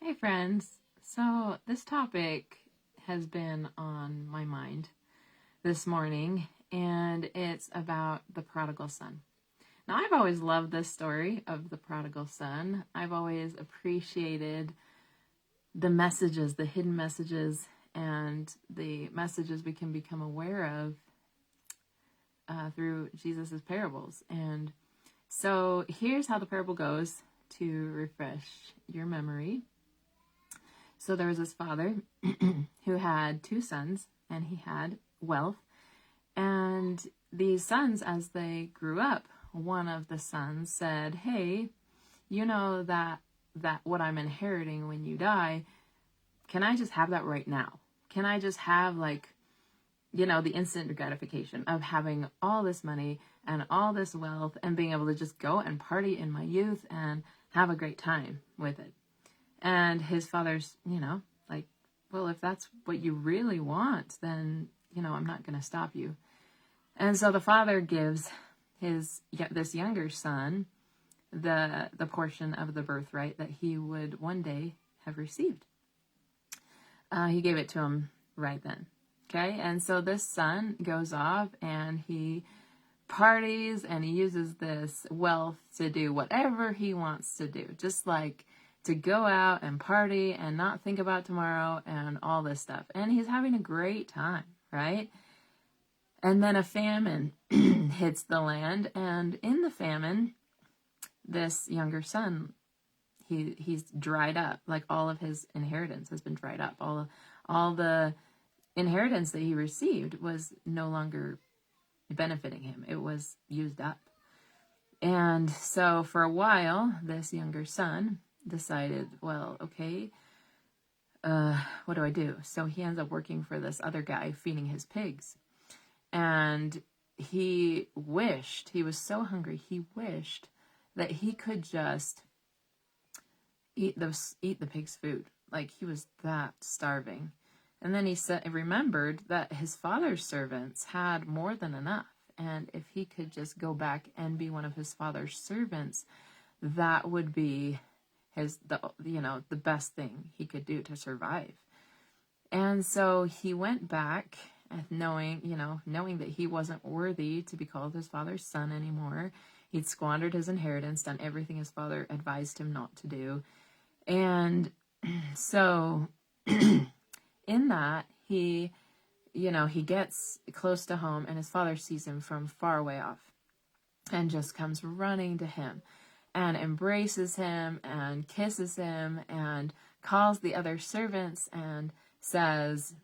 Hey friends, so this topic has been on my mind this morning, and it's about the prodigal son. Now, I've always loved this story of the prodigal son. I've always appreciated the messages, the hidden messages, and the messages we can become aware of through Jesus's parables. And so here's how the parable goes to refresh your memory. So there was this father who had two sons, and he had wealth. And these sons, as they grew up, one of the sons said, "Hey, you know that what I'm inheriting when you die, can I just have that right now? Can I just have the instant gratification of having all this money and all this wealth and being able to just go and party in my youth and have a great time with it?" And his father's, well, if that's what you really want, then, I'm not going to stop you. And so the father gives this younger son the portion of the birthright that he would one day have received. He gave it to him right then. Okay. And so this son goes off and he parties and he uses this wealth to do whatever he wants to do. Just like to go out and party and not think about tomorrow and all this stuff. And he's having a great time, right? And then a famine hits the land, and in the famine, this younger son, he's dried up. Like all of his inheritance has been dried up. All the inheritance that he received was no longer benefiting him. It was used up. And so for a while, this younger son decided, well, okay, what do I do? So he ends up working for this other guy feeding his pigs. And he was so hungry, he wished that he could just eat the pig's food. Like he was that starving. And then he remembered that his father's servants had more than enough. And if he could just go back and be one of his father's servants, that would be the best thing he could do to survive. And so he went back, knowing that he wasn't worthy to be called his father's son anymore. He'd squandered his inheritance, done everything his father advised him not to do. And so in that, he gets close to home, and his father sees him from far away off and just comes running to him and embraces him and kisses him and calls the other servants and says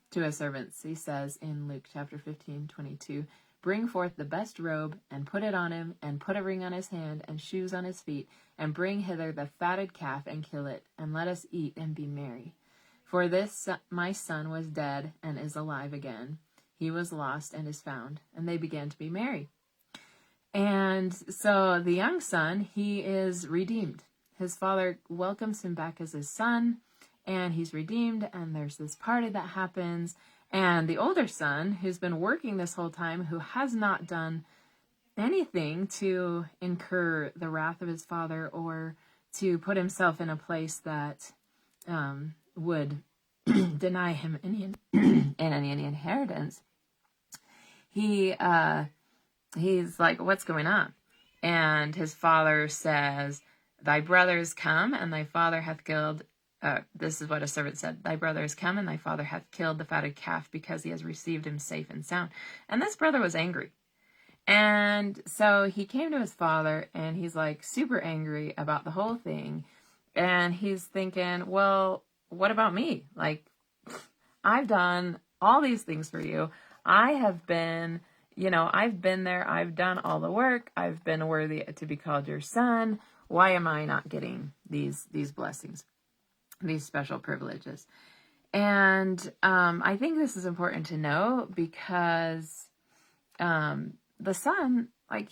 to his servants, he says in Luke chapter 15:22, "Bring forth the best robe and put it on him, and put a ring on his hand and shoes on his feet, and bring hither the fatted calf and kill it, and let us eat and be merry. For this my son was dead and is alive again. He was lost and is found." And they began to be merry. And so the young son, he is redeemed. His father welcomes him back as his son, and he's redeemed, and there's this party that happens. And the older son, who's been working this whole time, who has not done anything to incur the wrath of his father or to put himself in a place that would deny him any inheritance, he's like, "What's going on?" And his father says, "Thy brothers come, and thy father hath killed," this is what a servant said, "Thy brother is come, and thy father hath killed the fatted calf, because he has received him safe and sound." And this brother was angry. And so he came to his father, and he's like super angry about the whole thing. And he's thinking, well, what about me? Like, I've done all these things for you. I have been, I've been there. I've done all the work. I've been worthy to be called your son. Why am I not getting these blessings, these special privileges? And I think this is important to know because the son,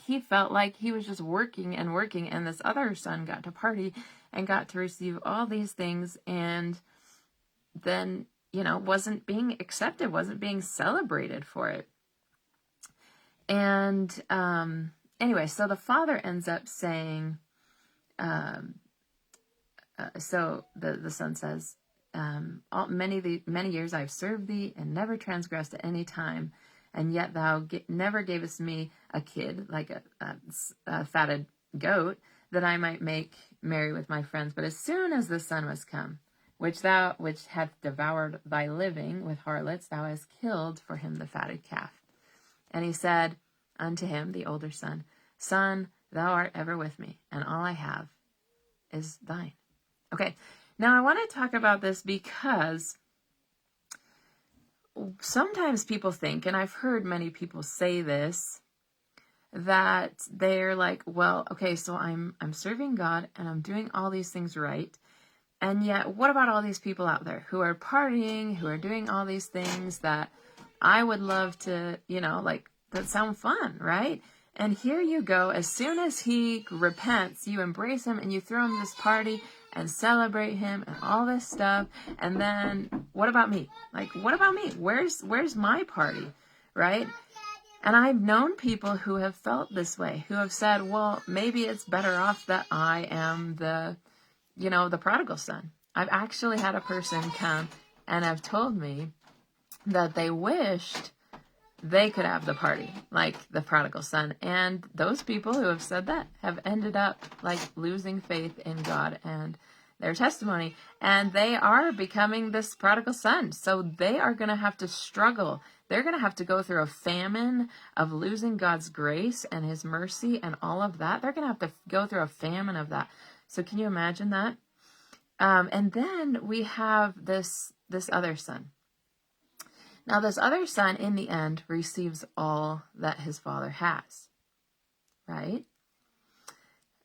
he felt like he was just working and working, and this other son got to party and got to receive all these things, and then, wasn't being accepted, wasn't being celebrated for it. And anyway, so the father ends up saying, so the son says, many years I've served thee and never transgressed at any time, and yet thou never gavest me a kid, like a fatted goat, that I might make merry with my friends. But as soon as the son was come, which hath devoured thy living with harlots, thou hast killed for him the fatted calf. And he said unto him, the older son, Son, thou art ever with me, and all I have is thine. Okay, now I want to talk about this because sometimes people think, and I've heard many people say this, that they're like, well, okay, so I'm serving God and I'm doing all these things right. And yet, what about all these people out there who are partying, who are doing all these things that I would love to, that sound fun, right? And here you go, as soon as he repents, you embrace him and you throw him this party and celebrate him and all this stuff. And then what about me? Like, what about me? Where's my party, right? And I've known people who have felt this way, who have said, well, maybe it's better off that I am the prodigal son. I've actually had a person come and have told me that they wished they could have the party like the prodigal son. And those people who have said that have ended up like losing faith in God and their testimony. And they are becoming this prodigal son. So they are going to have to struggle. They're going to have to go through a famine of losing God's grace and his mercy and all of that. They're going to have to go through a famine of that. So can you imagine that? And then we have this other son. Now, this other son, in the end, receives all that his father has, right?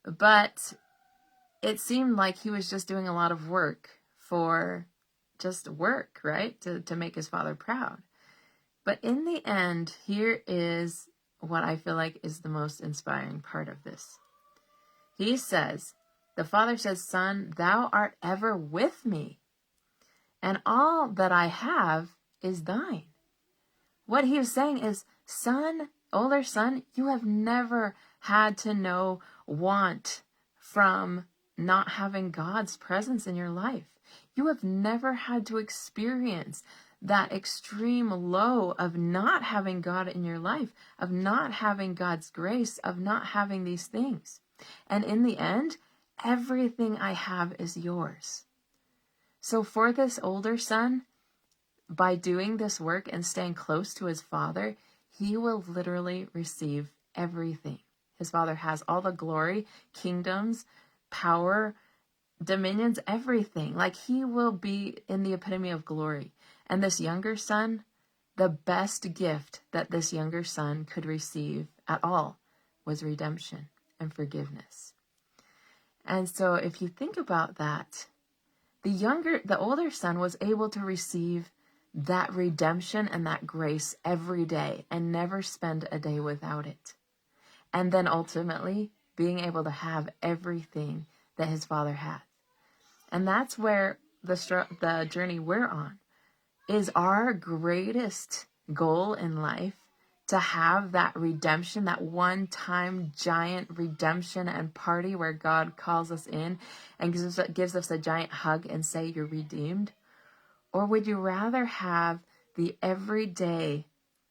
But it seemed like he was just doing a lot of work for just work, right? To make his father proud. But in the end, here is what I feel like is the most inspiring part of this. He says, the father says, Son, thou art ever with me, and all that I have is thine. What he is saying is, son, older son, you have never had to know want from not having God's presence in your life. You have never had to experience that extreme low of not having God in your life, of not having God's grace, of not having these things. And in the end, everything I have is yours. So for this older son, by doing this work and staying close to his father, he will literally receive everything. His father has all the glory, kingdoms, power, dominions, everything. Like he will be in the epitome of glory. And this younger son, the best gift that this younger son could receive at all was redemption and forgiveness. And so if you think about that, the older son was able to receive that redemption and that grace every day and never spend a day without it. And then ultimately being able to have everything that his father had. And that's where the journey we're on is our greatest goal in life, to have that redemption, that one-time giant redemption and party where God calls us in and gives us a giant hug and say, you're redeemed? Or would you rather have the everyday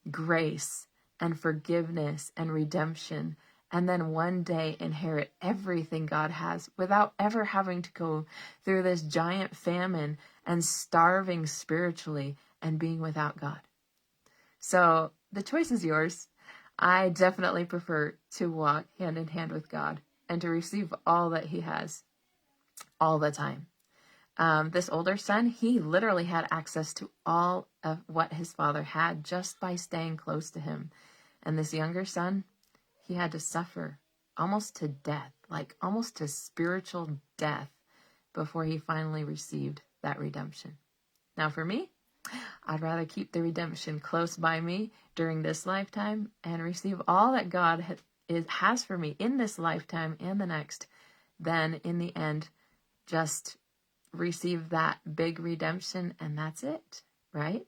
grace and forgiveness and redemption, and then one day inherit everything God has without ever having to go through this giant famine and starving spiritually and being without God? So the choice is yours. I definitely prefer to walk hand in hand with God and to receive all that he has all the time. This older son, he literally had access to all of what his father had just by staying close to him. And this younger son, he had to suffer almost to death, like almost to spiritual death, before he finally received that redemption. Now for me, I'd rather keep the redemption close by me during this lifetime and receive all that God has for me in this lifetime and the next, than in the end just receive that big redemption and that's it, right?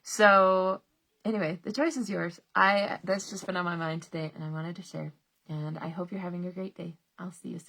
So anyway, the choice is yours. That's just been on my mind today and I wanted to share. And I hope you're having a great day. I'll see you soon.